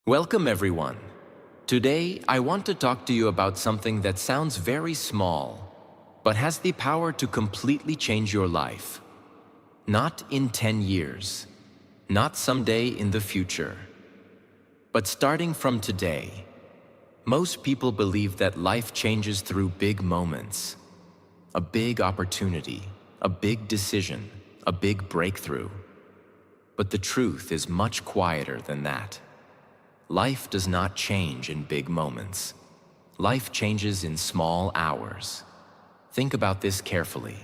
Welcome, everyone. Today, I want to talk to you about something that sounds very small, but has the power to completely change your life. Not in 10 years, not someday in the future, but starting from today. Most people believe that life changes through big moments, a big opportunity, a big decision, a big breakthrough. But the truth is much quieter than that. Life does not change in big moments. Life changes in small hours. Think about this carefully.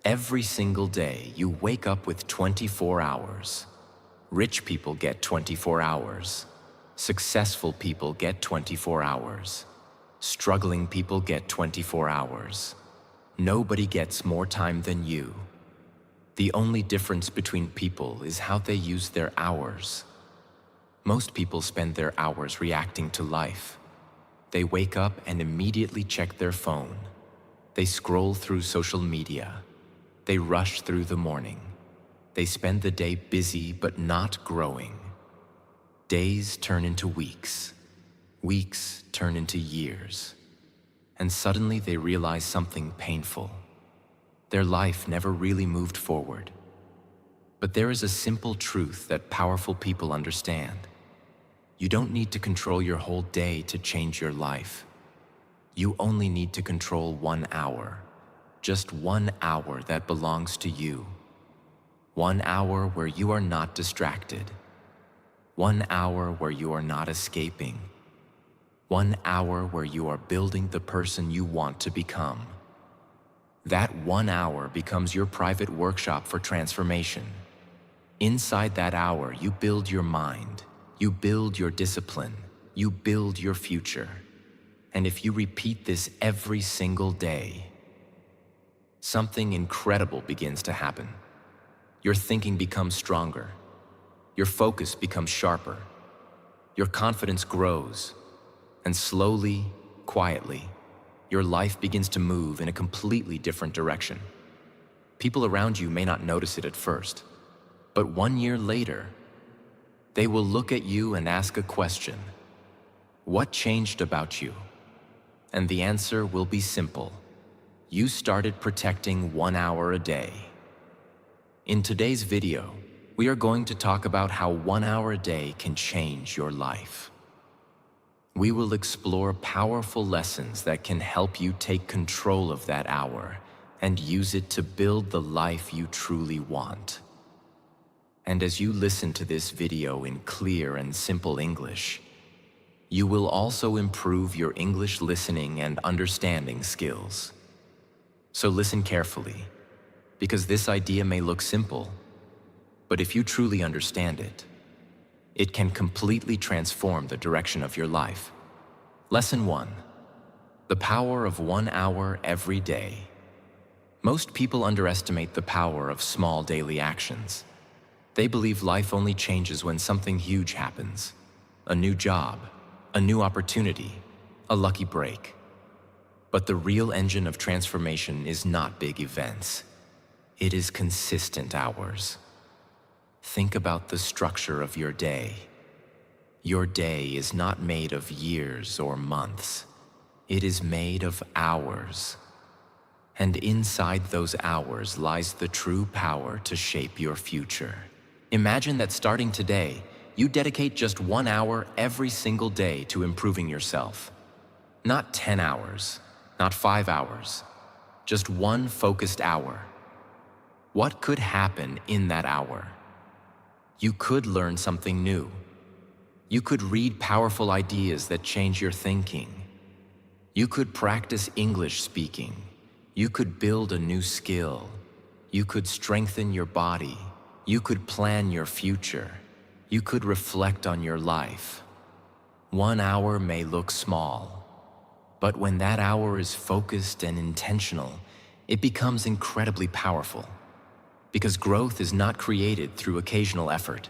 Every single day, you wake up with 24 hours. Rich people get 24 hours. Successful people get 24 hours. Struggling people get 24 hours. Nobody gets more time than you. The only difference between people is how they use their hours. Most people spend their hours reacting to life. They wake up and immediately check their phone. They scroll through social media. They rush through the morning. They spend the day busy but not growing. Days turn into weeks. Weeks turn into years. And suddenly they realize something painful. Their life never really moved forward. But there is a simple truth that powerful people understand. You don't need to control your whole day to change your life. You only need to control 1 hour. Just 1 hour that belongs to you. 1 hour where you are not distracted. 1 hour where you are not escaping. 1 hour where you are building the person you want to become. That 1 hour becomes your private workshop for transformation. Inside that hour, you build your mind. You build your discipline. You build your future. And if you repeat this every single day, something incredible begins to happen. Your thinking becomes stronger. Your focus becomes sharper. Your confidence grows. And slowly, quietly, your life begins to move in a completely different direction. People around you may not notice it at first, but 1 year later, they will look at you and ask a question. What changed about you? And the answer will be simple. You started protecting 1 hour a day. In today's video, we are going to talk about how 1 hour a day can change your life. We will explore powerful lessons that can help you take control of that hour and use it to build the life you truly want. And as you listen to this video in clear and simple English, you will also improve your English listening and understanding skills. So listen carefully, because this idea may look simple, but if you truly understand it, it can completely transform the direction of your life. Lesson 1. The power of 1 hour every day. Most people underestimate the power of small daily actions. They believe life only changes when something huge happens. A new job, a new opportunity, a lucky break. But the real engine of transformation is not big events. It is consistent hours. Think about the structure of your day. Your day is not made of years or months. It is made of hours. And inside those hours lies the true power to shape your future. Imagine that starting today, you dedicate just 1 hour every single day to improving yourself. Not 10 hours, not 5 hours, just 1 focused hour. What could happen in that hour? You could learn something new. You could read powerful ideas that change your thinking. You could practice English speaking. You could build a new skill. You could strengthen your body. You could plan your future. You could reflect on your life. 1 hour may look small, but when that hour is focused and intentional, it becomes incredibly powerful. Because growth is not created through occasional effort.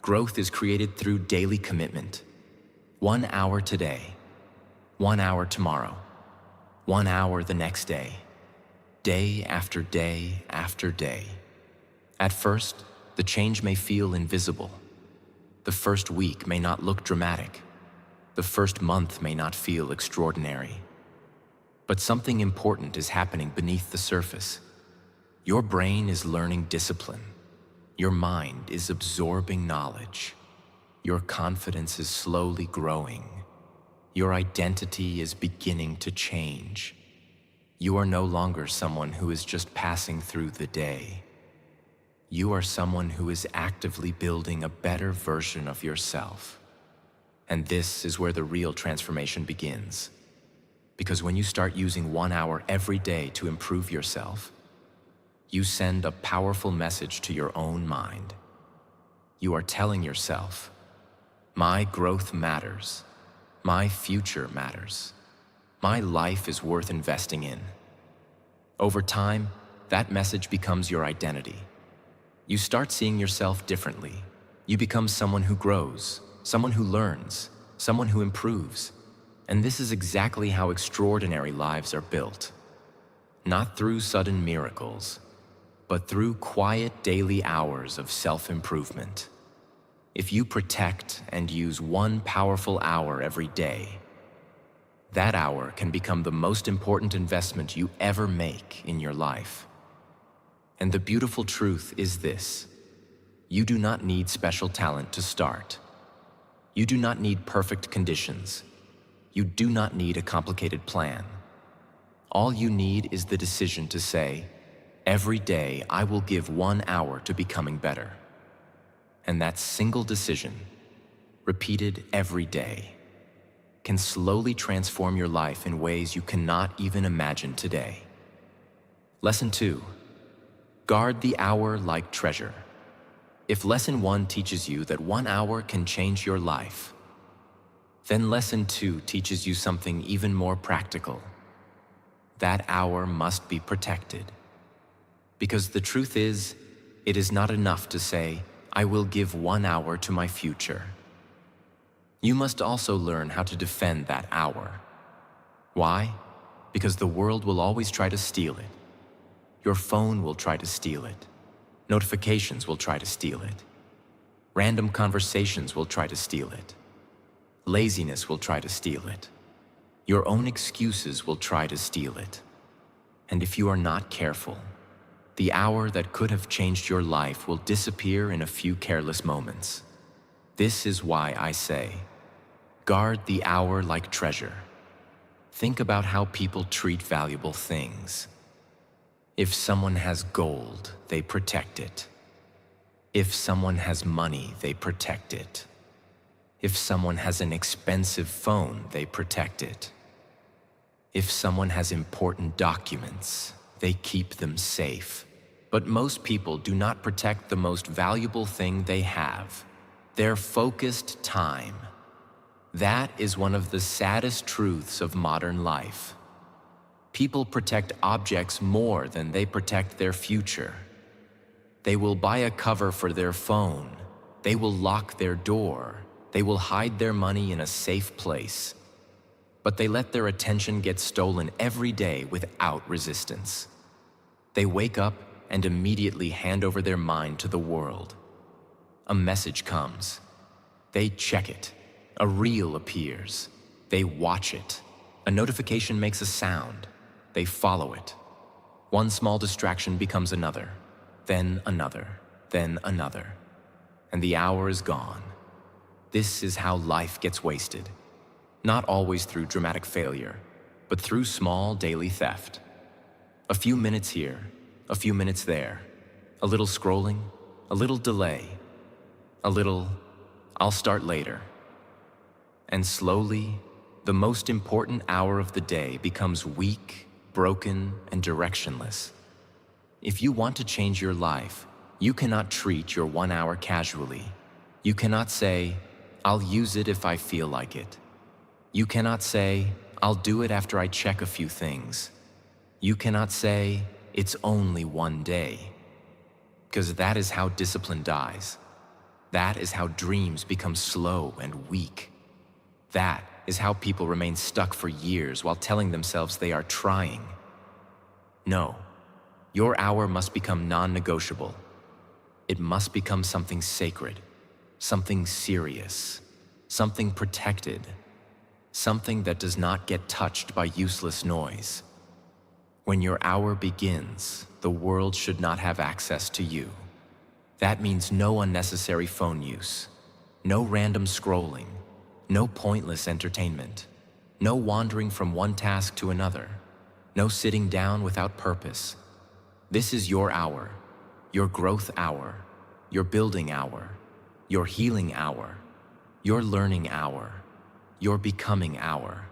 Growth is created through daily commitment. 1 hour today, 1 hour tomorrow, 1 hour the next day, day after day after day. At first, the change may feel invisible. The first week may not look dramatic. The first month may not feel extraordinary. But something important is happening beneath the surface. Your brain is learning discipline. Your mind is absorbing knowledge. Your confidence is slowly growing. Your identity is beginning to change. You are no longer someone who is just passing through the day. You are someone who is actively building a better version of yourself. And this is where the real transformation begins. Because when you start using 1 hour every day to improve yourself, you send a powerful message to your own mind. You are telling yourself, my growth matters. My future matters. My life is worth investing in. Over time, that message becomes your identity. You start seeing yourself differently. You become someone who grows, someone who learns, someone who improves. And this is exactly how extraordinary lives are built. Not through sudden miracles, but through quiet daily hours of self-improvement. If you protect and use 1 powerful hour every day, that hour can become the most important investment you ever make in your life. And the beautiful truth is this: you do not need special talent to start. You do not need perfect conditions. You do not need a complicated plan. All you need is the decision to say, every day I will give 1 hour to becoming better. And that single decision, repeated every day, can slowly transform your life in ways you cannot even imagine today. Lesson 2. Guard the hour like treasure. If Lesson 1 teaches you that 1 hour can change your life, then Lesson 2 teaches you something even more practical. That hour must be protected. Because the truth is, it is not enough to say, I will give 1 hour to my future. You must also learn how to defend that hour. Why? Because the world will always try to steal it. Your phone will try to steal it. Notifications will try to steal it. Random conversations will try to steal it. Laziness will try to steal it. Your own excuses will try to steal it. And if you are not careful, the hour that could have changed your life will disappear in a few careless moments. This is why I say, guard the hour like treasure. Think about how people treat valuable things. If someone has gold, they protect it. If someone has money, they protect it. If someone has an expensive phone, they protect it. If someone has important documents, they keep them safe. But most people do not protect the most valuable thing they have, their focused time. That is one of the saddest truths of modern life. People protect objects more than they protect their future. They will buy a cover for their phone. They will lock their door. They will hide their money in a safe place. But they let their attention get stolen every day without resistance. They wake up and immediately hand over their mind to the world. A message comes. They check it. A reel appears. They watch it. A notification makes a sound. They follow it. One small distraction becomes another, then another, then another. And the hour is gone. This is how life gets wasted. Not always through dramatic failure, but through small daily theft. A few minutes here, a few minutes there, a little scrolling, a little delay, a little, I'll start later. And slowly, the most important hour of the day becomes weak, broken, and directionless. If you want to change your life, you cannot treat your 1 hour casually. You cannot say, I'll use it if I feel like it. You cannot say, I'll do it after I check a few things. You cannot say, it's only 1 day. Because that is how discipline dies. That is how dreams become slow and weak. That is how people remain stuck for years while telling themselves they are trying. No, your hour must become non-negotiable. It must become something sacred, something serious, something protected, something that does not get touched by useless noise. When your hour begins, the world should not have access to you. That means no unnecessary phone use, no random scrolling, no pointless entertainment, no wandering from one task to another, no sitting down without purpose. This is your hour, your growth hour, your building hour, your healing hour, your learning hour, your becoming hour.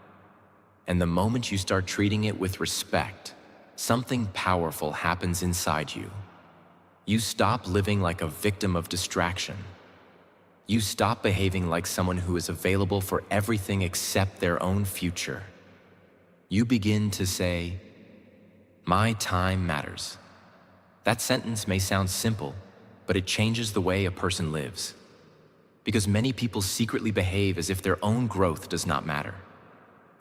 And the moment you start treating it with respect, something powerful happens inside you. You stop living like a victim of distraction. You stop behaving like someone who is available for everything except their own future. You begin to say, "My time matters." That sentence may sound simple, but it changes the way a person lives. Because many people secretly behave as if their own growth does not matter.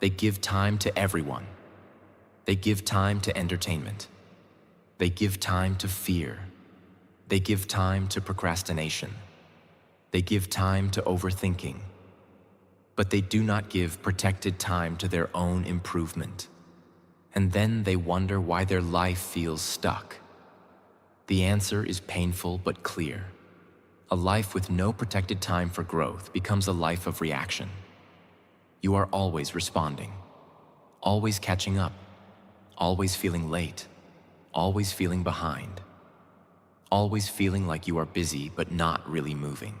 They give time to everyone. They give time to entertainment. They give time to fear. They give time to procrastination. They give time to overthinking. But they do not give protected time to their own improvement. And then they wonder why their life feels stuck. The answer is painful but clear. A life with no protected time for growth becomes a life of reaction. You are always responding, always catching up, always feeling late, always feeling behind, always feeling like you are busy but not really moving.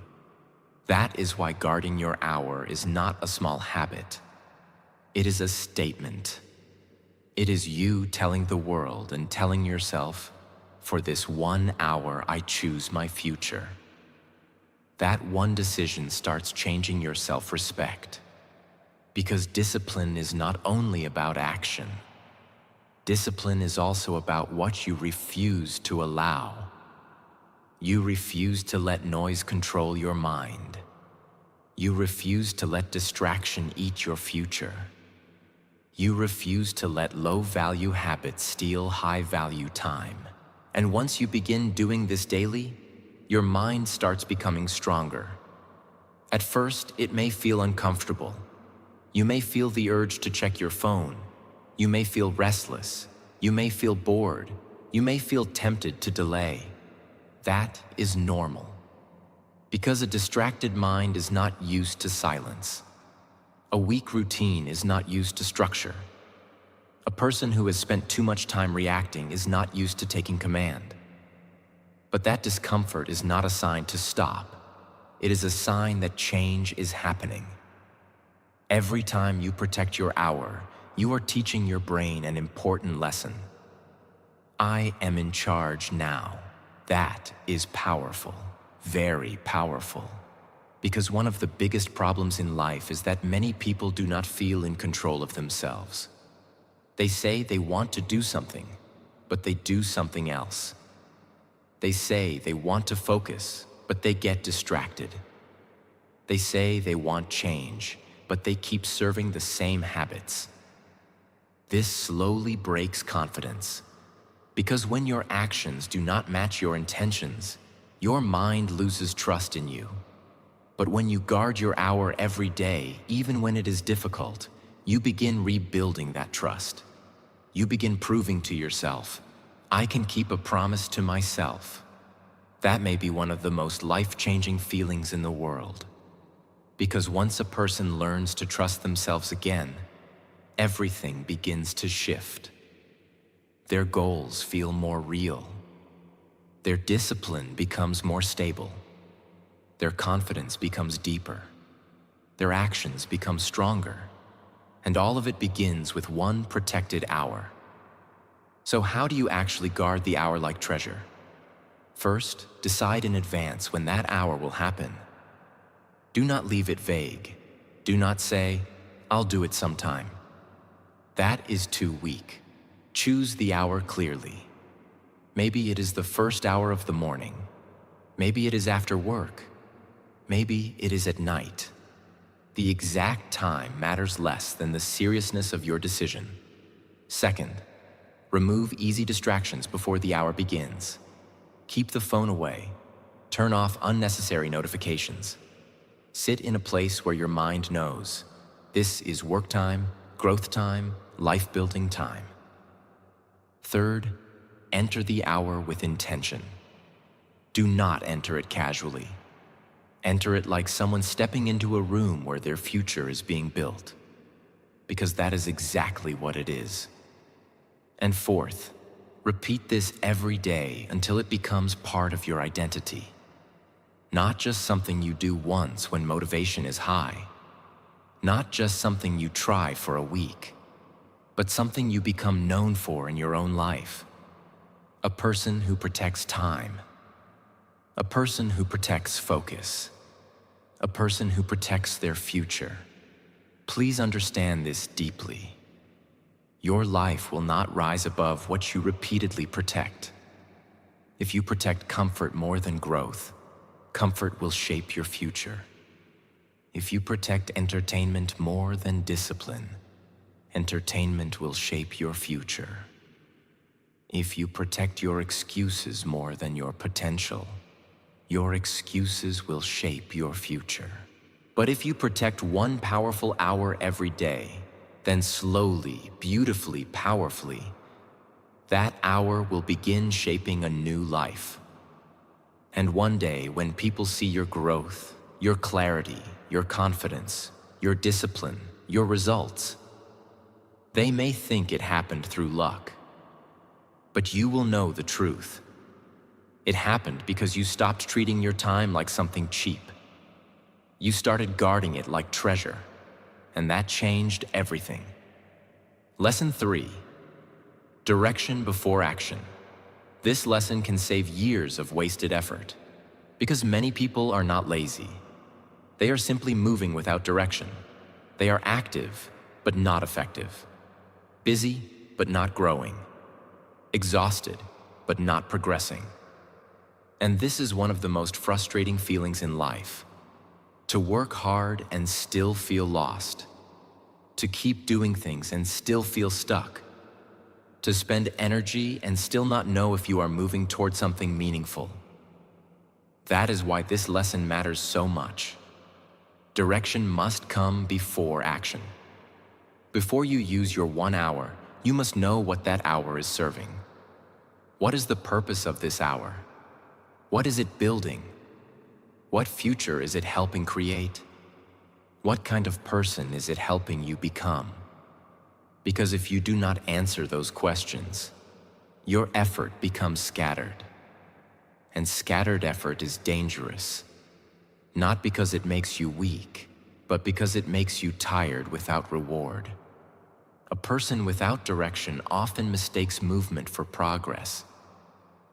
That is why guarding your hour is not a small habit. It is a statement. It is you telling the world and telling yourself, "For this 1 hour, I choose my future." That one decision starts changing your self-respect. Because discipline is not only about action. Discipline is also about what you refuse to allow. You refuse to let noise control your mind. You refuse to let distraction eat your future. You refuse to let low-value habits steal high-value time. And once you begin doing this daily, your mind starts becoming stronger. At first, it may feel uncomfortable. You may feel the urge to check your phone. You may feel restless. You may feel bored. You may feel tempted to delay. That is normal. Because a distracted mind is not used to silence. A weak routine is not used to structure. A person who has spent too much time reacting is not used to taking command. But that discomfort is not a sign to stop. It is a sign that change is happening. Every time you protect your hour, you are teaching your brain an important lesson. I am in charge now. That is powerful, very powerful. Because one of the biggest problems in life is that many people do not feel in control of themselves. They say they want to do something, but they do something else. They say they want to focus, but they get distracted. They say they want change, but they keep serving the same habits. This slowly breaks confidence, because when your actions do not match your intentions, your mind loses trust in you. But when you guard your hour every day, even when it is difficult, you begin rebuilding that trust. You begin proving to yourself, I can keep a promise to myself. That may be one of the most life-changing feelings in the world. Because once a person learns to trust themselves again, everything begins to shift. Their goals feel more real. Their discipline becomes more stable. Their confidence becomes deeper. Their actions become stronger. And all of it begins with one protected hour. So how do you actually guard the hour like treasure? First, decide in advance when that hour will happen. Do not leave it vague. Do not say, I'll do it sometime. That is too weak. Choose the hour clearly. Maybe it is the first hour of the morning. Maybe it is after work. Maybe it is at night. The exact time matters less than the seriousness of your decision. Second, remove easy distractions before the hour begins. Keep the phone away. Turn off unnecessary notifications. Sit in a place where your mind knows this is work time, growth time, life-building time. Third, enter the hour with intention. Do not enter it casually. Enter it like someone stepping into a room where their future is being built, because that is exactly what it is. And fourth, repeat this every day until it becomes part of your identity. Not just something you do once when motivation is high. Not just something you try for a week, but something you become known for in your own life. A person who protects time. A person who protects focus. A person who protects their future. Please understand this deeply. Your life will not rise above what you repeatedly protect. If you protect comfort more than growth, comfort will shape your future. If you protect entertainment more than discipline, entertainment will shape your future. If you protect your excuses more than your potential, your excuses will shape your future. But if you protect one powerful hour every day, then slowly, beautifully, powerfully, that hour will begin shaping a new life. And one day, when people see your growth, your clarity, your confidence, your discipline, your results, they may think it happened through luck. But you will know the truth. It happened because you stopped treating your time like something cheap. You started guarding it like treasure, and that changed everything. Lesson 3. Direction before action. This lesson can save years of wasted effort, because many people are not lazy. They are simply moving without direction. They are active, but not effective. Busy, but not growing. Exhausted, but not progressing. And this is one of the most frustrating feelings in life. To work hard and still feel lost. To keep doing things and still feel stuck. To spend energy and still not know if you are moving toward something meaningful. That is why this lesson matters so much. Direction must come before action. Before you use your 1 hour, you must know what that hour is serving. What is the purpose of this hour? What is it building? What future is it helping create? What kind of person is it helping you become? Because if you do not answer those questions, your effort becomes scattered. And scattered effort is dangerous, not because it makes you weak, but because it makes you tired without reward. A person without direction often mistakes movement for progress.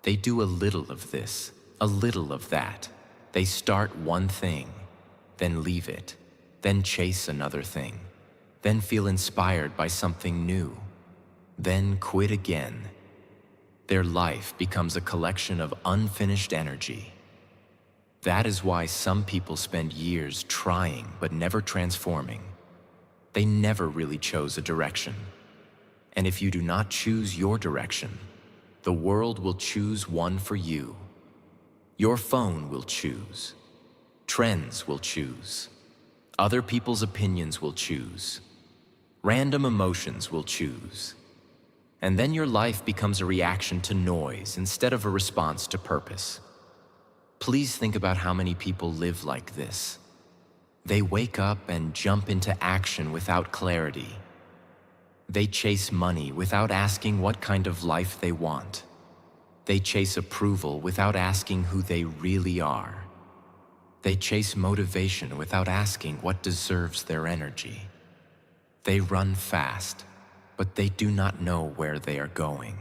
They do a little of this, a little of that. They start one thing, then leave it, then chase another thing, then feel inspired by something new, then quit again. Their life becomes a collection of unfinished energy. That is why some people spend years trying but never transforming. They never really chose a direction. And if you do not choose your direction, the world will choose one for you. Your phone will choose. Trends will choose. Other people's opinions will choose. Random emotions will choose. And then your life becomes a reaction to noise instead of a response to purpose. Please think about how many people live like this. They wake up and jump into action without clarity. They chase money without asking what kind of life they want. They chase approval without asking who they really are. They chase motivation without asking what deserves their energy. They run fast, but they do not know where they are going.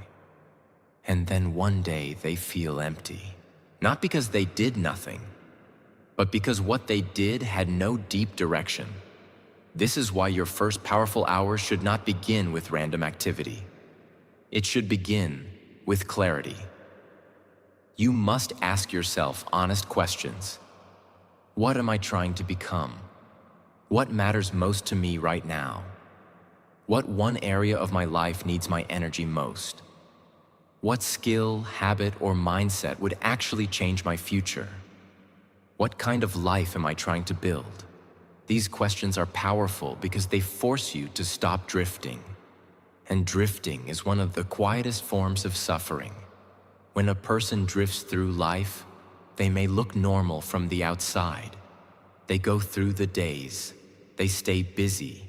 And then one day they feel empty. Not because they did nothing, but because what they did had no deep direction. This is why your first powerful hour should not begin with random activity. It should begin with clarity. You must ask yourself honest questions. What am I trying to become? What matters most to me right now? What one area of my life needs my energy most? What skill, habit, or mindset would actually change my future? What kind of life am I trying to build? These questions are powerful because they force you to stop drifting. And drifting is one of the quietest forms of suffering. When a person drifts through life, they may look normal from the outside. They go through the days, they stay busy,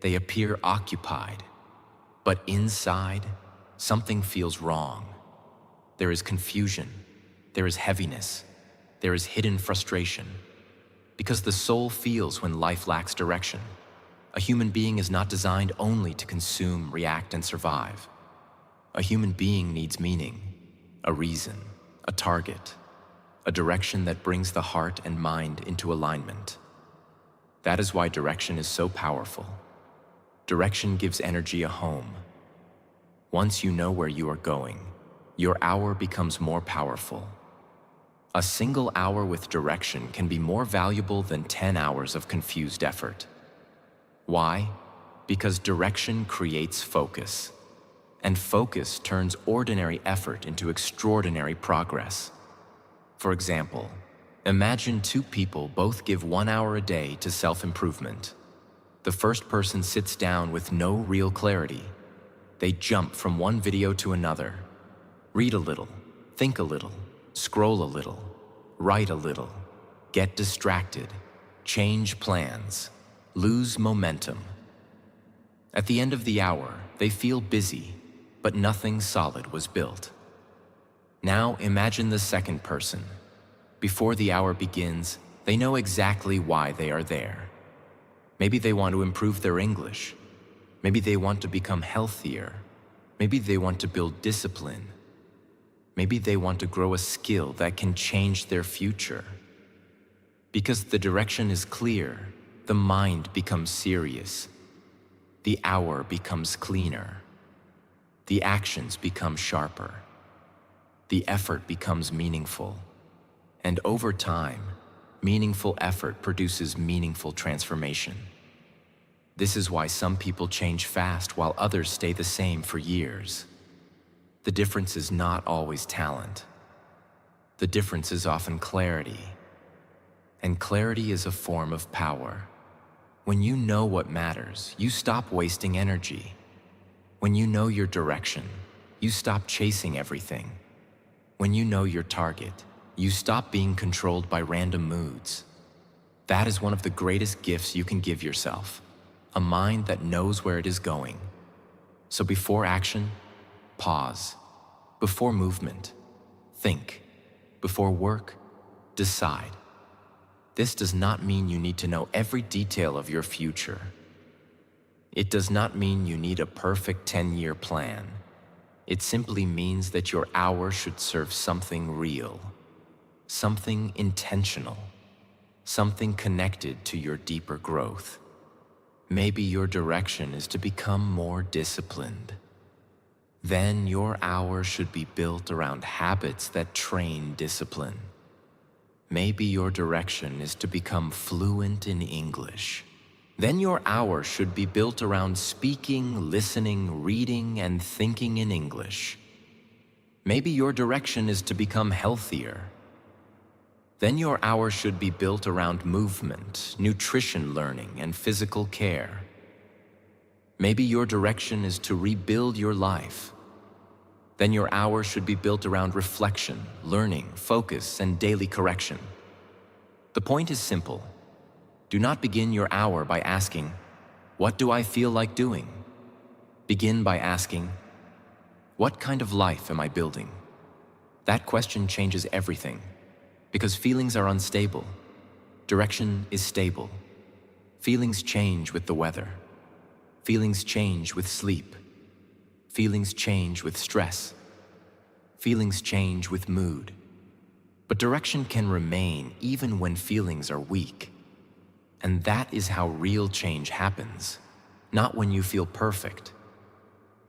they appear occupied. But inside, something feels wrong. There is confusion, there is heaviness, there is hidden frustration. Because the soul feels when life lacks direction. A human being is not designed only to consume, react, and survive. A human being needs meaning, a reason, a target, a direction that brings the heart and mind into alignment. That is why direction is so powerful. Direction gives energy a home. Once you know where you are going, your hour becomes more powerful. A single hour with direction can be more valuable than 10 hours of confused effort. Why? Because direction creates focus, and focus turns ordinary effort into extraordinary progress. For example, imagine two people both give 1 hour a day to self-improvement. The first person sits down with no real clarity. They jump from one video to another, read a little, think a little, scroll a little, write a little, get distracted, change plans, lose momentum. At the end of the hour, they feel busy, but nothing solid was built. Now imagine the second person. Before the hour begins, they know exactly why they are there. Maybe they want to improve their English. Maybe they want to become healthier. Maybe they want to build discipline. Maybe they want to grow a skill that can change their future. Because the direction is clear, the mind becomes serious. The hour becomes cleaner. The actions become sharper. The effort becomes meaningful. And over time, meaningful effort produces meaningful transformation. This is why some people change fast while others stay the same for years. The difference is not always talent. The difference is often clarity. And clarity is a form of power. When you know what matters, you stop wasting energy. When you know your direction, you stop chasing everything. When you know your target, you stop being controlled by random moods. That is one of the greatest gifts you can give yourself, a mind that knows where it is going. So before action, pause. Before movement, think. Before work, decide. This does not mean you need to know every detail of your future. It does not mean you need a perfect 10-year plan. It simply means that your hour should serve something real, something intentional, something connected to your deeper growth. Maybe your direction is to become more disciplined. Then your hour should be built around habits that train discipline. Maybe your direction is to become fluent in English. Then your hour should be built around speaking, listening, reading, and thinking in English. Maybe your direction is to become healthier. Then your hour should be built around movement, nutrition learning, and physical care. Maybe your direction is to rebuild your life. Then your hour should be built around reflection, learning, focus, and daily correction. The point is simple. Do not begin your hour by asking, "What do I feel like doing?" Begin by asking, "What kind of life am I building?" That question changes everything, because feelings are unstable. Direction is stable. Feelings change with the weather. Feelings change with sleep. Feelings change with stress. Feelings change with mood. But direction can remain even when feelings are weak. And that is how real change happens, not when you feel perfect,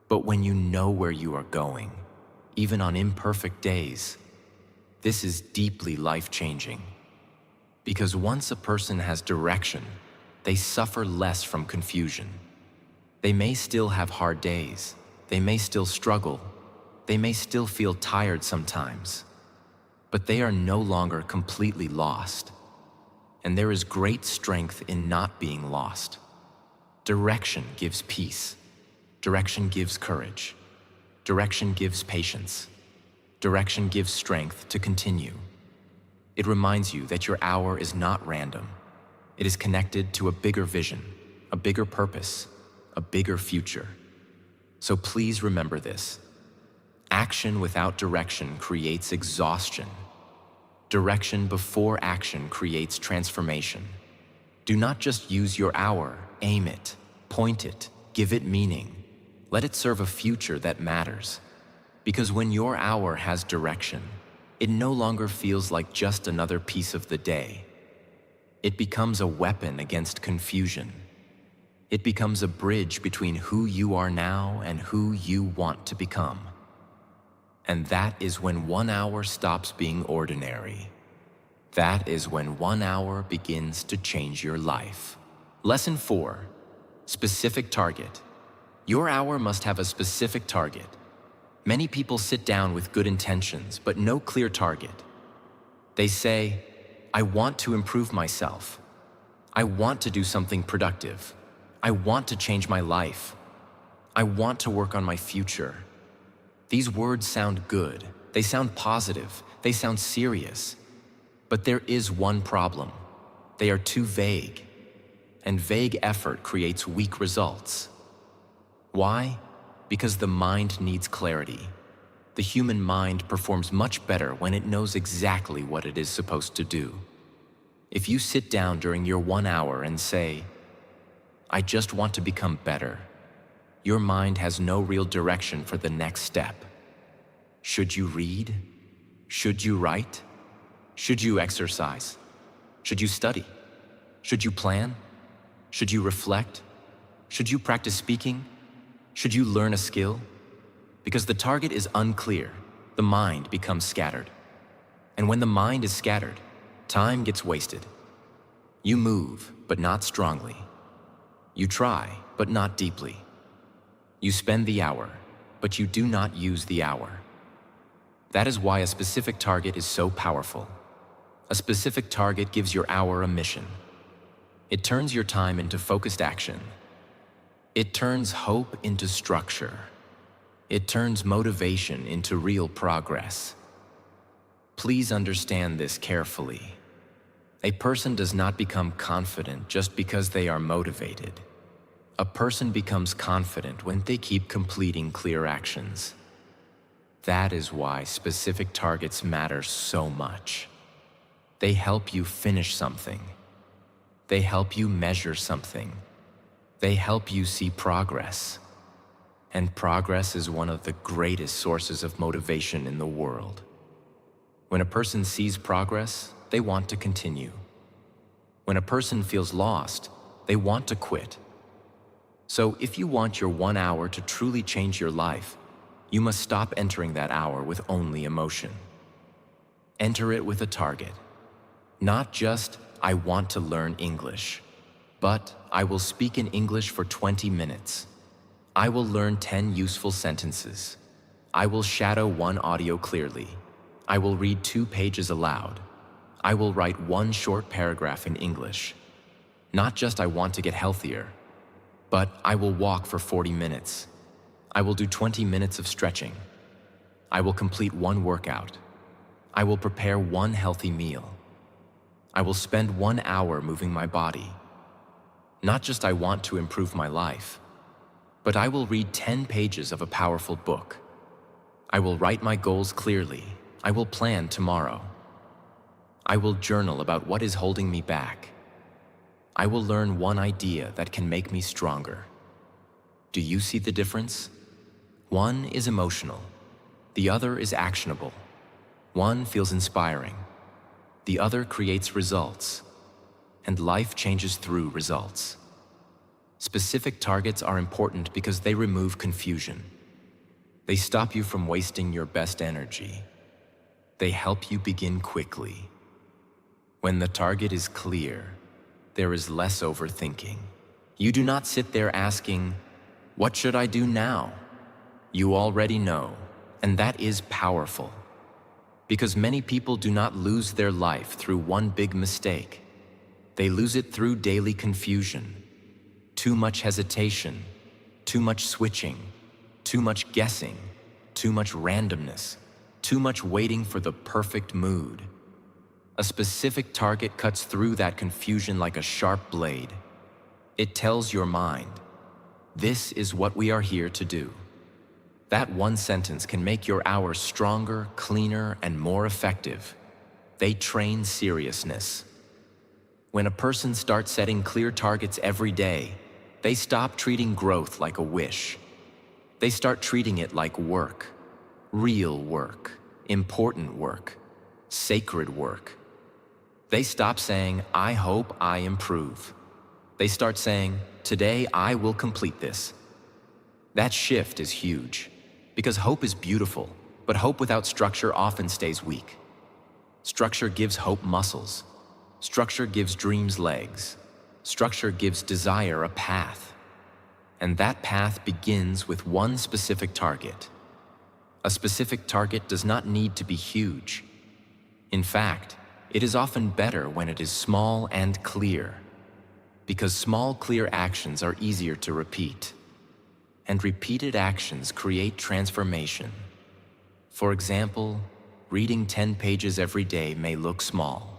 but when you know where you are going, even on imperfect days. This is deeply life-changing. Because once a person has direction, they suffer less from confusion. They may still have hard days. They may still struggle. They may still feel tired sometimes. But they are no longer completely lost. And there is great strength in not being lost. Direction gives peace. Direction gives courage. Direction gives patience. Direction gives strength to continue. It reminds you that your hour is not random. It is connected to a bigger vision, a bigger purpose, a bigger future. So please remember this. Action without direction creates exhaustion. Direction before action creates transformation. Do not just use your hour, aim it, point it, give it meaning. Let it serve a future that matters. Because when your hour has direction, it no longer feels like just another piece of the day. It becomes a weapon against confusion. It becomes a bridge between who you are now and who you want to become. And that is when 1 hour stops being ordinary. That is when 1 hour begins to change your life. Lesson 4, specific target. Your hour must have a specific target. Many people sit down with good intentions, but no clear target. They say, I want to improve myself. I want to do something productive. I want to change my life. I want to work on my future. These words sound good. They sound positive. They sound serious. But there is one problem. They are too vague. And vague effort creates weak results. Why? Because the mind needs clarity. The human mind performs much better when it knows exactly what it is supposed to do. If you sit down during your 1 hour and say, I just want to become better, your mind has no real direction for the next step. Should you read? Should you write? Should you exercise? Should you study? Should you plan? Should you reflect? Should you practice speaking? Should you learn a skill? Because the target is unclear, the mind becomes scattered. And when the mind is scattered, time gets wasted. You move, but not strongly. You try, but not deeply. You spend the hour, but you do not use the hour. That is why a specific target is so powerful. A specific target gives your hour a mission. It turns your time into focused action. It turns hope into structure. It turns motivation into real progress. Please understand this carefully. A person does not become confident just because they are motivated. A person becomes confident when they keep completing clear actions. That is why specific targets matter so much. They help you finish something. They help you measure something. They help you see progress. And progress is one of the greatest sources of motivation in the world. When a person sees progress, they want to continue. When a person feels lost, they want to quit. So if you want your 1 hour to truly change your life, you must stop entering that hour with only emotion. Enter it with a target. Not just, I want to learn English, but I will speak in English for 20 minutes. I will learn 10 useful sentences. I will shadow 1 audio clearly. I will read 2 pages aloud. I will write 1 short paragraph in English. Not just I want to get healthier, but I will walk for 40 minutes. I will do 20 minutes of stretching. I will complete 1 workout. I will prepare 1 healthy meal. I will spend 1 hour moving my body. Not just I want to improve my life, but I will read 10 pages of a powerful book. I will write my goals clearly. I will plan tomorrow. I will journal about what is holding me back. I will learn 1 idea that can make me stronger. Do you see the difference? One is emotional. The other is actionable. One feels inspiring. The other creates results. And life changes through results. Specific targets are important because they remove confusion. They stop you from wasting your best energy. They help you begin quickly. When the target is clear, there is less overthinking. You do not sit there asking, what should I do now? You already know, and that is powerful. Because many people do not lose their life through 1 big mistake. They lose it through daily confusion, too much hesitation, too much switching, too much guessing, too much randomness, too much waiting for the perfect mood. A specific target cuts through that confusion like a sharp blade. It tells your mind, this is what we are here to do. That one sentence can make your hours stronger, cleaner, and more effective. They train seriousness. When a person starts setting clear targets every day, they stop treating growth like a wish. They start treating it like work, real work, important work, sacred work. They stop saying, I hope I improve. They start saying, today I will complete this. That shift is huge, because hope is beautiful, but hope without structure often stays weak. Structure gives hope muscles. Structure gives dreams legs. Structure gives desire a path. And that path begins with one specific target. A specific target does not need to be huge. In fact, it is often better when it is small and clear, because small, clear actions are easier to repeat. And repeated actions create transformation. For example, reading 10 pages every day may look small,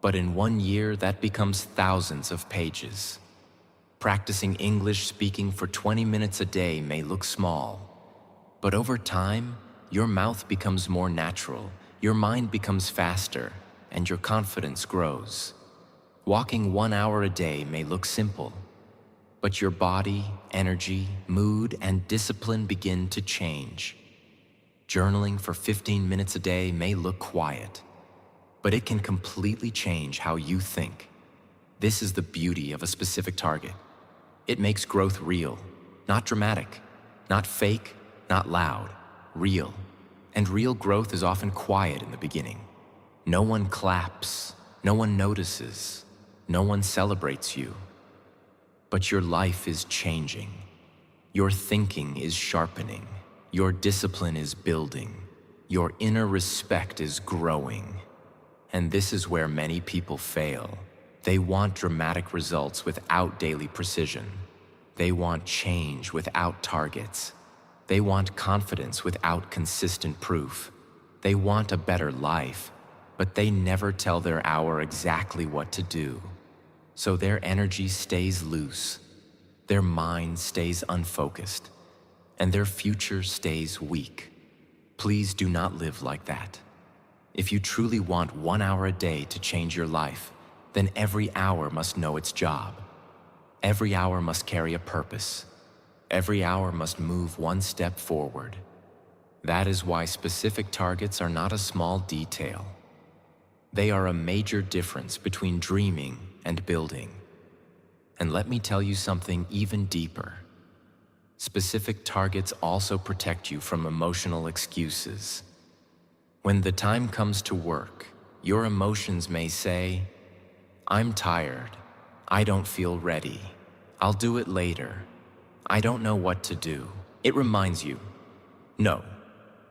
but in 1 year that becomes thousands of pages. Practicing English speaking for 20 minutes a day may look small, but over time, your mouth becomes more natural, your mind becomes faster, and your confidence grows. Walking 1 hour a day may look simple, but your body, energy, mood, and discipline begin to change. Journaling for 15 minutes a day may look quiet, but it can completely change how you think. This is the beauty of a specific target. It makes growth real, not dramatic, not fake, not loud, real. And real growth is often quiet in the beginning. No one claps, no one notices, no one celebrates you. But your life is changing. Your thinking is sharpening. Your discipline is building. Your inner respect is growing. And this is where many people fail. They want dramatic results without daily precision. They want change without targets. They want confidence without consistent proof. They want a better life, but they never tell their hour exactly what to do. So their energy stays loose, their mind stays unfocused, and their future stays weak. Please do not live like that. If you truly want 1 hour a day to change your life, then every hour must know its job. Every hour must carry a purpose. Every hour must move one step forward. That is why specific targets are not a small detail. They are a major difference between dreaming and building. And let me tell you something even deeper. Specific targets also protect you from emotional excuses. When the time comes to work, your emotions may say, I'm tired, I don't feel ready, I'll do it later, I don't know what to do. It reminds you, no,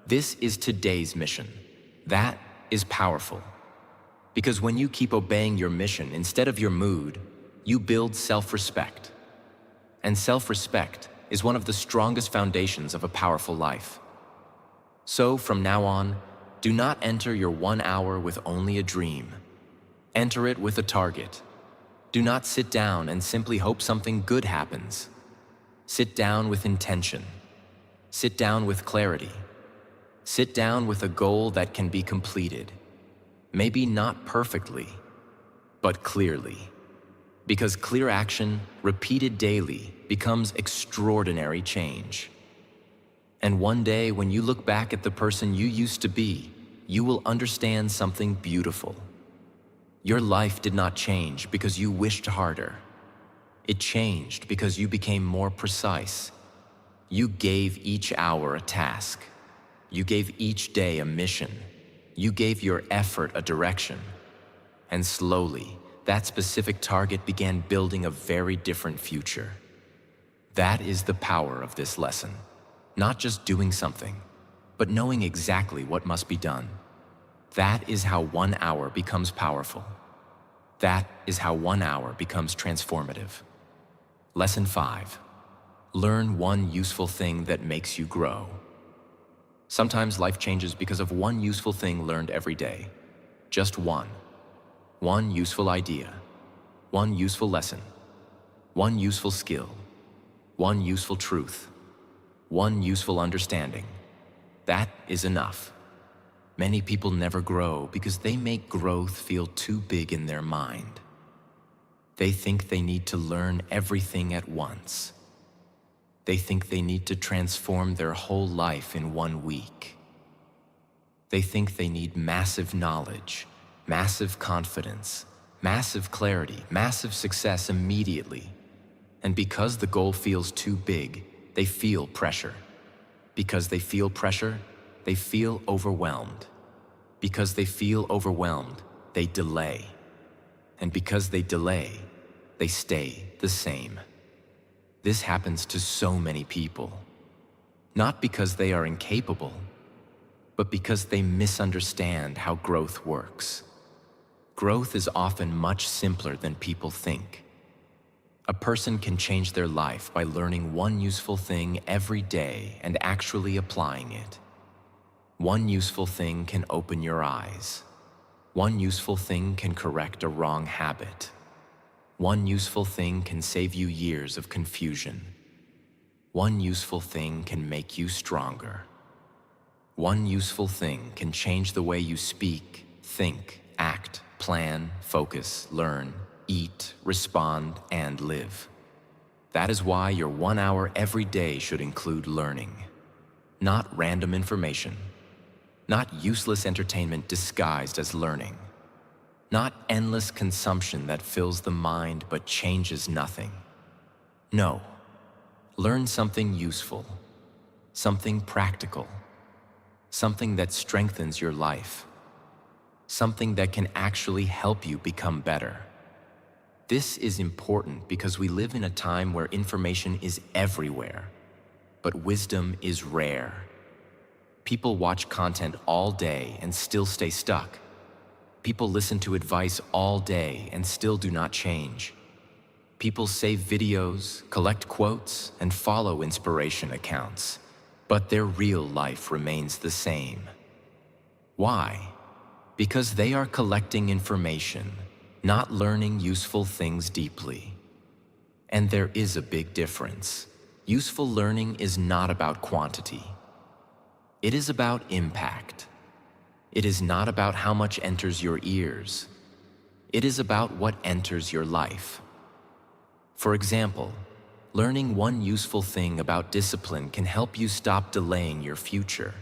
this is today's mission. That is powerful. Because when you keep obeying your mission instead of your mood, you build self-respect. And self-respect is one of the strongest foundations of a powerful life. So from now on, do not enter your 1 hour with only a dream. Enter it with a target. Do not sit down and simply hope something good happens. Sit down with intention. Sit down with clarity. Sit down with a goal that can be completed. Maybe not perfectly, but clearly. Because clear action, repeated daily, becomes extraordinary change. And one day, when you look back at the person you used to be, you will understand something beautiful. Your life did not change because you wished harder. It changed because you became more precise. You gave each hour a task. You gave each day a mission. You gave your effort a direction. And slowly, that specific target began building a very different future. That is the power of this lesson. Not just doing something, but knowing exactly what must be done. That is how 1 hour becomes powerful. That is how 1 hour becomes transformative. Lesson 5. Learn one useful thing that makes you grow. Sometimes life changes because of one useful thing learned every day. Just one. One useful idea. One useful lesson. One useful skill. One useful truth. One useful understanding. That is enough. Many people never grow because they make growth feel too big in their mind. They think they need to learn everything at once. They think they need to transform their whole life in 1 week. They think they need massive knowledge, massive confidence, massive clarity, massive success immediately. And because the goal feels too big, they feel pressure. Because they feel pressure, they feel overwhelmed. Because they feel overwhelmed, they delay. And because they delay, they stay the same. This happens to so many people. Not because they are incapable, but because they misunderstand how growth works. Growth is often much simpler than people think. A person can change their life by learning one useful thing every day and actually applying it. One useful thing can open your eyes. One useful thing can correct a wrong habit. One useful thing can save you years of confusion. One useful thing can make you stronger. One useful thing can change the way you speak, think, act, plan, focus, learn, eat, respond, and live. That is why your 1 hour every day should include learning. Not random information. Not useless entertainment disguised as learning. Not endless consumption that fills the mind but changes nothing. No. Learn something useful. Something practical. Something that strengthens your life. Something that can actually help you become better. This is important because we live in a time where information is everywhere, but wisdom is rare. People watch content all day and still stay stuck. People listen to advice all day and still do not change. People save videos, collect quotes, and follow inspiration accounts, but their real life remains the same. Why? Because they are collecting information, not learning useful things deeply. And there is a big difference. Useful learning is not about quantity. It is about impact. It is not about how much enters your ears. It is about what enters your life. For example, learning one useful thing about discipline can help you stop delaying your future.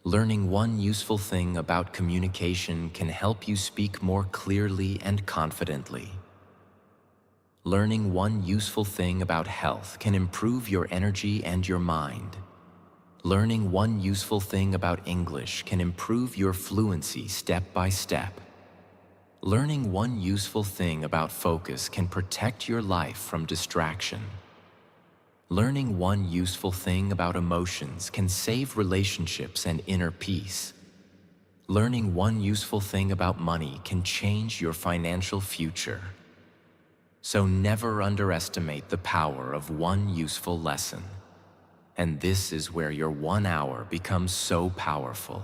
Learning one useful thing about communication can help you speak more clearly and confidently. Learning one useful thing about health can improve your energy and your mind. Learning one useful thing about English can improve your fluency step by step. Learning one useful thing about focus can protect your life from distraction. Learning one useful thing about emotions can save relationships and inner peace. Learning one useful thing about money can change your financial future. So never underestimate the power of one useful lesson. And this is where your 1 hour becomes so powerful.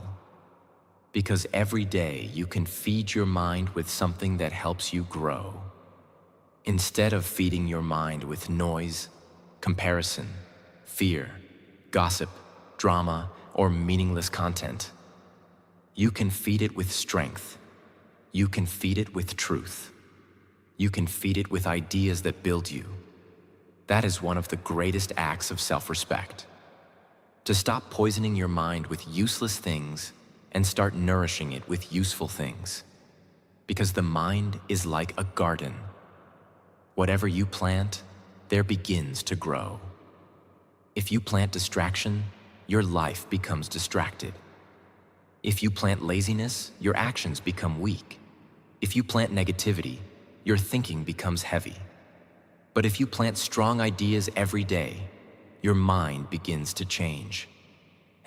Because every day you can feed your mind with something that helps you grow. Instead of feeding your mind with noise, comparison, fear, gossip, drama, or meaningless content, you can feed it with strength. You can feed it with truth. You can feed it with ideas that build you. That is one of the greatest acts of self-respect. To stop poisoning your mind with useless things and start nourishing it with useful things. Because the mind is like a garden. Whatever you plant, there begins to grow. If you plant distraction, your life becomes distracted. If you plant laziness, your actions become weak. If you plant negativity, your thinking becomes heavy. But if you plant strong ideas every day, your mind begins to change.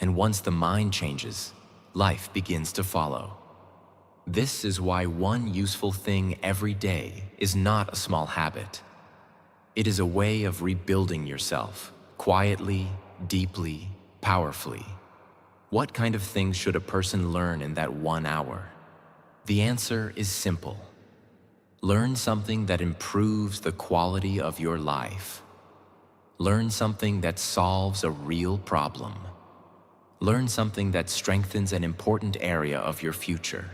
And once the mind changes, life begins to follow. This is why one useful thing every day is not a small habit. It is a way of rebuilding yourself, quietly, deeply, powerfully. What kind of things should a person learn in that 1 hour? The answer is simple. Learn something that improves the quality of your life. Learn something that solves a real problem. Learn something that strengthens an important area of your future.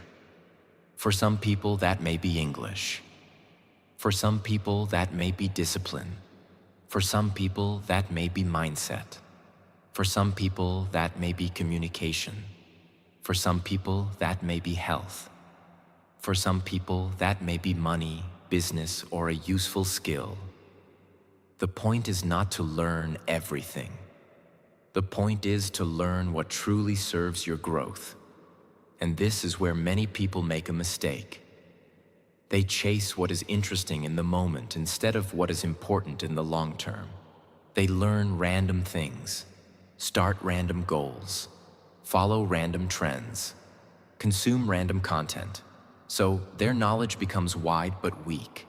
For some people, that may be English. For some people, that may be discipline. For some people, that may be mindset. For some people, that may be communication. For some people, that may be health. For some people, that may be money, business, or a useful skill. The point is not to learn everything. The point is to learn what truly serves your growth. And this is where many people make a mistake. They chase what is interesting in the moment instead of what is important in the long term. They learn random things, start random goals, follow random trends, consume random content, so their knowledge becomes wide but weak.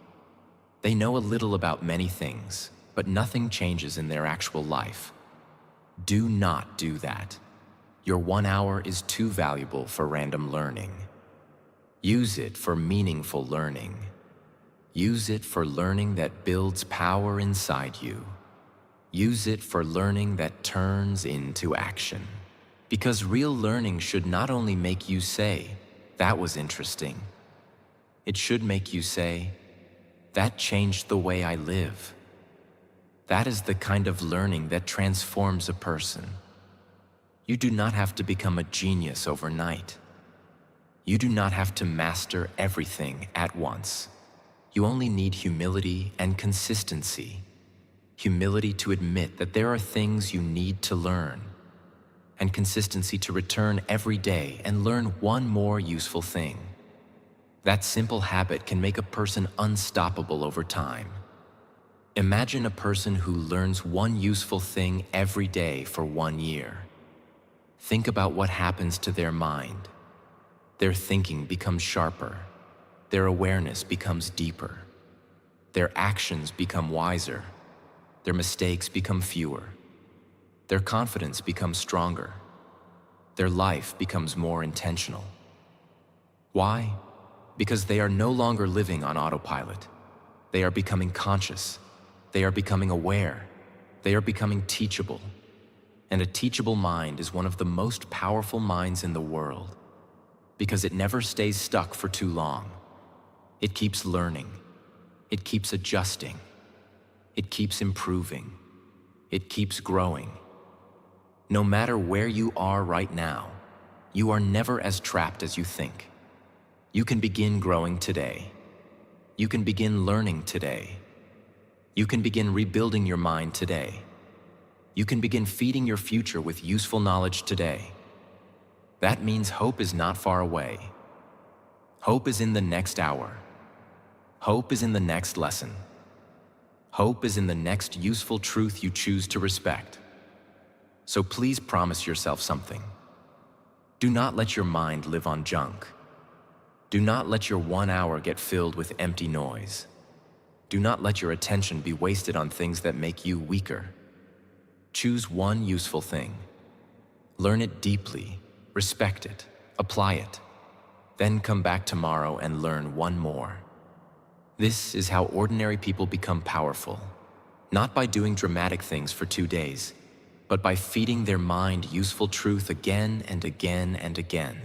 They know a little about many things, but nothing changes in their actual life. Do not do that. Your 1 hour is too valuable for random learning. Use it for meaningful learning. Use it for learning that builds power inside you. Use it for learning that turns into action. Because real learning should not only make you say, "That was interesting." It should make you say, "That changed the way I live." That is the kind of learning that transforms a person. You do not have to become a genius overnight. You do not have to master everything at once. You only need humility and consistency. Humility to admit that there are things you need to learn, and consistency to return every day and learn one more useful thing. That simple habit can make a person unstoppable over time. Imagine a person who learns one useful thing every day for 1 year. Think about what happens to their mind. Their thinking becomes sharper. Their awareness becomes deeper. Their actions become wiser. Their mistakes become fewer. Their confidence becomes stronger. Their life becomes more intentional. Why? Because they are no longer living on autopilot. They are becoming conscious. They are becoming aware. They are becoming teachable. And a teachable mind is one of the most powerful minds in the world because it never stays stuck for too long. It keeps learning. It keeps adjusting. It keeps improving. It keeps growing. No matter where you are right now, you are never as trapped as you think. You can begin growing today. You can begin learning today. You can begin rebuilding your mind today. You can begin feeding your future with useful knowledge today. That means hope is not far away. Hope is in the next hour. Hope is in the next lesson. Hope is in the next useful truth you choose to respect. So please promise yourself something. Do not let your mind live on junk. Do not let your 1 hour get filled with empty noise. Do not let your attention be wasted on things that make you weaker. Choose one useful thing. Learn it deeply, respect it, apply it. Then come back tomorrow and learn one more. This is how ordinary people become powerful, not by doing dramatic things for 2 days, but by feeding their mind useful truth again and again and again.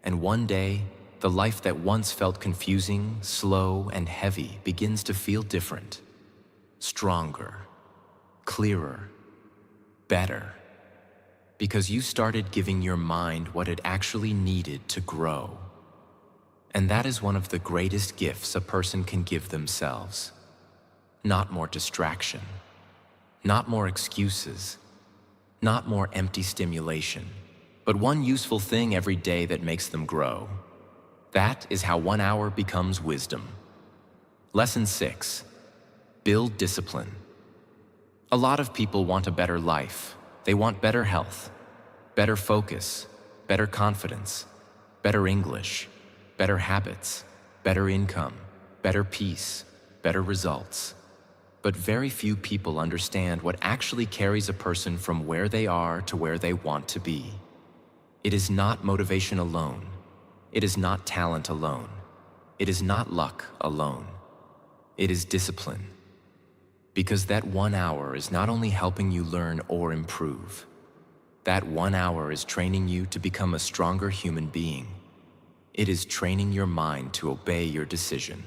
And one day, the life that once felt confusing, slow, and heavy begins to feel different, stronger, clearer, better, because you started giving your mind what it actually needed to grow. And that is one of the greatest gifts a person can give themselves. Not more distraction, not more excuses, not more empty stimulation, but one useful thing every day that makes them grow. That is how 1 hour becomes wisdom. Lesson 6. Build discipline. A lot of people want a better life. They want better health, better focus, better confidence, better English, better habits, better income, better peace, better results. But very few people understand what actually carries a person from where they are to where they want to be. It is not motivation alone. It is not talent alone. It is not luck alone. It is discipline. Because that 1 hour is not only helping you learn or improve. That 1 hour is training you to become a stronger human being. It is training your mind to obey your decision.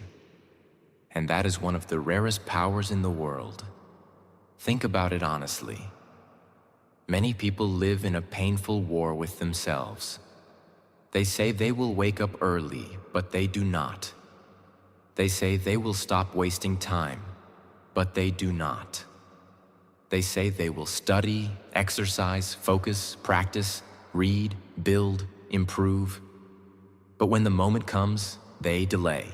And that is one of the rarest powers in the world. Think about it honestly. Many people live in a painful war with themselves. They say they will wake up early, but they do not. They say they will stop wasting time, but they do not. They say they will study, exercise, focus, practice, read, build, improve. But when the moment comes, they delay.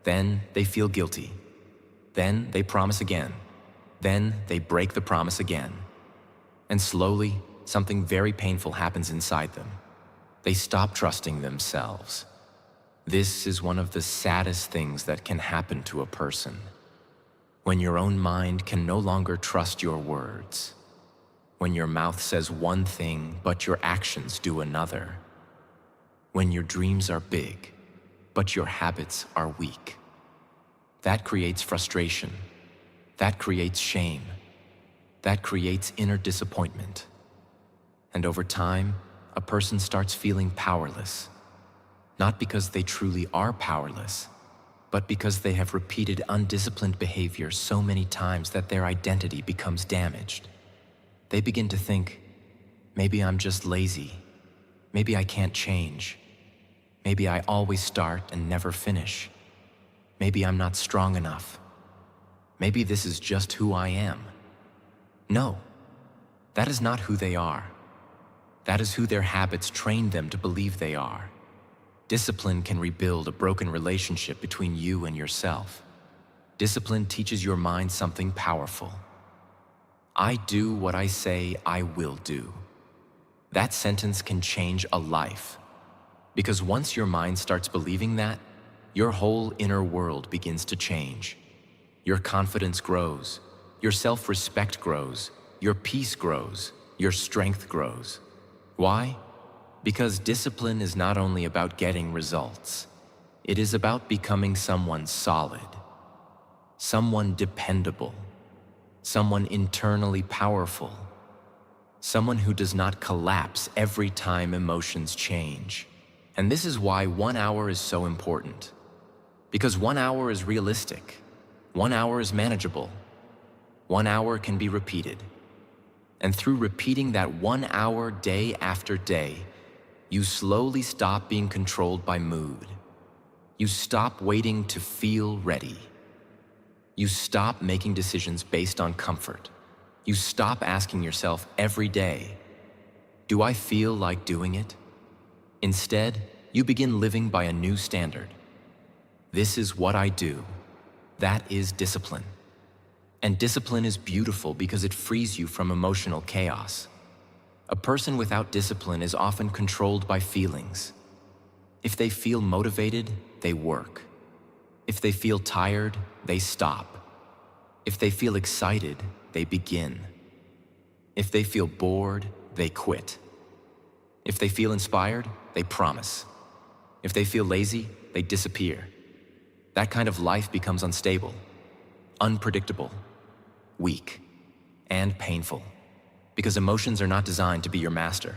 Then they feel guilty. Then they promise again. Then they break the promise again. And slowly, something very painful happens inside them. They stop trusting themselves. This is one of the saddest things that can happen to a person. When your own mind can no longer trust your words. When your mouth says one thing, but your actions do another. When your dreams are big, but your habits are weak. That creates frustration. That creates shame. That creates inner disappointment. And over time, a person starts feeling powerless. Not because they truly are powerless, but because they have repeated undisciplined behavior so many times that their identity becomes damaged. They begin to think, maybe I'm just lazy. Maybe I can't change. Maybe I always start and never finish. Maybe I'm not strong enough. Maybe this is just who I am. No, that is not who they are. That is who their habits trained them to believe they are. Discipline can rebuild a broken relationship between you and yourself. Discipline teaches your mind something powerful. I do what I say I will do. That sentence can change a life. Because once your mind starts believing that, your whole inner world begins to change. Your confidence grows. Your self-respect grows, your peace grows, your strength grows. Why? Because discipline is not only about getting results. It is about becoming someone solid, someone dependable, someone internally powerful, someone who does not collapse every time emotions change. And this is why 1 hour is so important. Because 1 hour is realistic. 1 hour is manageable. 1 hour can be repeated. And through repeating that 1 hour day after day, you slowly stop being controlled by mood. You stop waiting to feel ready. You stop making decisions based on comfort. You stop asking yourself every day, do I feel like doing it? Instead, you begin living by a new standard. This is what I do. That is discipline. And discipline is beautiful because it frees you from emotional chaos. A person without discipline is often controlled by feelings. If they feel motivated, they work. If they feel tired, they stop. If they feel excited, they begin. If they feel bored, they quit. If they feel inspired, they promise. If they feel lazy, they disappear. That kind of life becomes unstable, unpredictable, weak, and painful. Because emotions are not designed to be your master.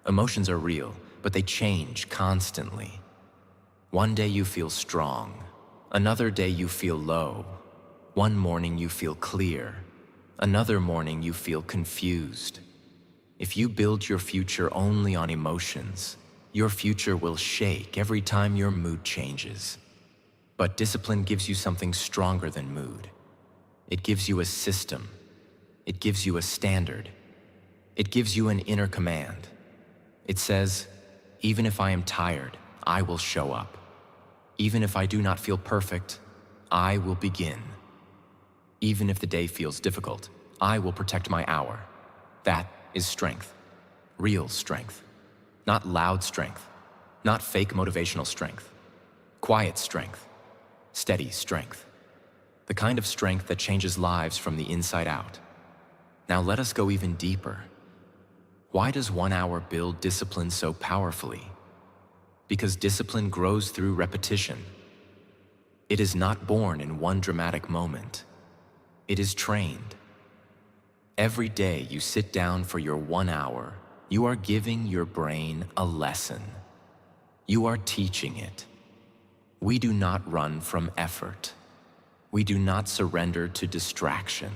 Emotions are real, but they change constantly. One day you feel strong. Another day you feel low. One morning you feel clear. Another morning you feel confused. If you build your future only on emotions, your future will shake every time your mood changes. But discipline gives you something stronger than mood. It gives you a system. It gives you a standard. It gives you an inner command. It says, even if I am tired, I will show up. Even if I do not feel perfect, I will begin. Even if the day feels difficult, I will protect my hour. That is strength. Real strength. Not loud strength, Not fake motivational strength. Quiet strength. Steady strength. The kind of strength that changes lives from the inside out. Now let us go even deeper. Why does 1 hour build discipline so powerfully? Because discipline grows through repetition. It is not born in one dramatic moment. It is trained. Every day you sit down for your 1 hour, you are giving your brain a lesson. You are teaching it. We do not run from effort. We do not surrender to distraction.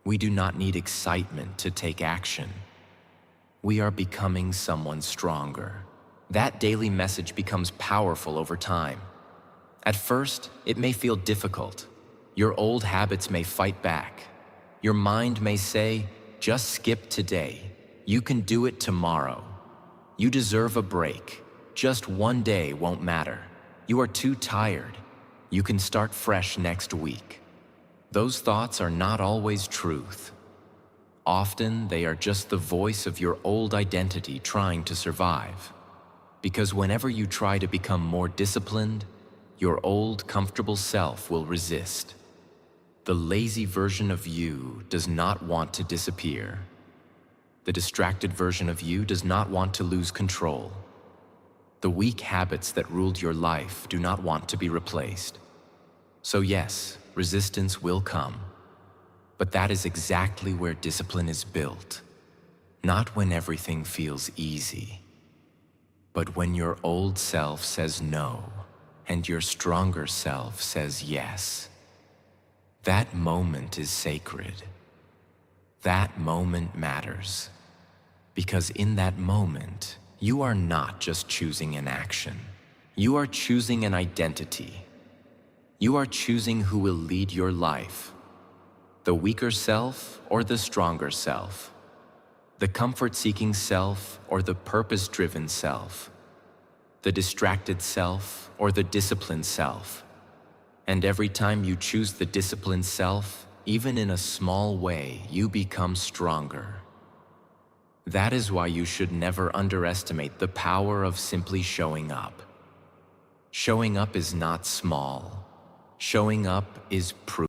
We do not need excitement to take action. We are becoming someone stronger. That daily message becomes powerful over time. At first, it may feel difficult. Your old habits may fight back. Your mind may say, just skip today. You can do it tomorrow. You deserve a break. Just one day won't matter. You are too tired. You can start fresh next week. Those thoughts are not always truth. Often they are just the voice of your old identity trying to survive. Because whenever you try to become more disciplined, your old, comfortable self will resist. The lazy version of you does not want to disappear. The distracted version of you does not want to lose control. The weak habits that ruled your life do not want to be replaced. So yes, resistance will come. But that is exactly where discipline is built. Not when everything feels easy, but when your old self says no, and your stronger self says yes. That moment is sacred. That moment matters. Because in that moment, you are not just choosing an action. You are choosing an identity. You are choosing who will lead your life. The weaker self or the stronger self. The comfort-seeking self or the purpose-driven self. The distracted self or the disciplined self. And every time you choose the disciplined self, even in a small way, you become stronger. That is why you should never underestimate the power of simply showing up. Showing up is not small. Showing up is proof.